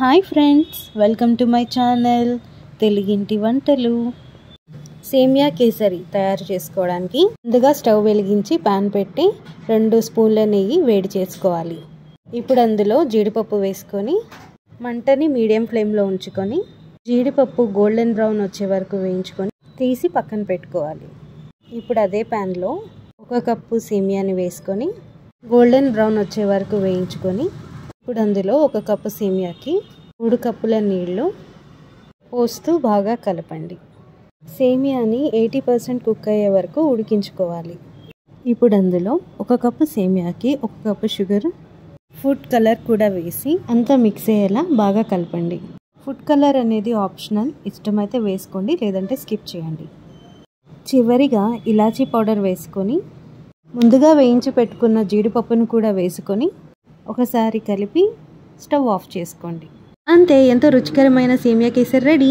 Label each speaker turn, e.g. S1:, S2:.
S1: Hi friends, welcome to my channel తెలుగింటి వంటలు. సేమియా కేసరి తయారు చేసుకోవడానికి ముందుగా స్టవ్ వెలిగించి పాన్ పెట్టి 2 స్పూన్ల నెయ్యి వేడి చేసుకోవాలి. ఇప్పుడు అందులో జీడిపప్పు వేసుకొని మంటని మీడియం ఫ్లేమ్లో ఉంచుకొని జీడిపప్పు గోల్డెన్ బ్రౌన్ వచ్చే వరకు వేయించుకొని తీసి పక్కన పెట్టుకోవాలి. ఇప్పుడు అదే ప్యాన్లో 1 కప్పు సేమియాని వేసుకొని గోల్డెన్ బ్రౌన్ వచ్చే వరకు వేయించుకొని ఇప్పుడు అందులో 1 కప్పు సేమియాకి 3 కప్పుల నీళ్లు పోస్తూ బాగా కలపండి. సేమియాని 80% కుక్ అయ్యే వరకు ఉడికించుకోవాలి. ఇప్పుడు అందులో 1 కప్పు సేమియాకి 1 కప్పు షుగర్, ఫుడ్ కలర్ కూడా వేసి అంతా మిక్స్ అయ్యేలా బాగా కలపండి. ఫుడ్ కలర్ అనేది ఆప్షనల్, ఇష్టమైతే వేసుకోండి లేదంటే స్కిప్ చేయండి. చివరిగా ఇలాచీ పౌడర్ వేసుకొని ముందుగా వేయించి పెట్టుకున్న జీడిపప్పును కూడా వేసుకొని ఒకసారి కలిపి స్టవ్ ఆఫ్ చేసుకోండి. అంతే, ఎంతో రుచికరమైన సేమియా కేసరి రెడీ.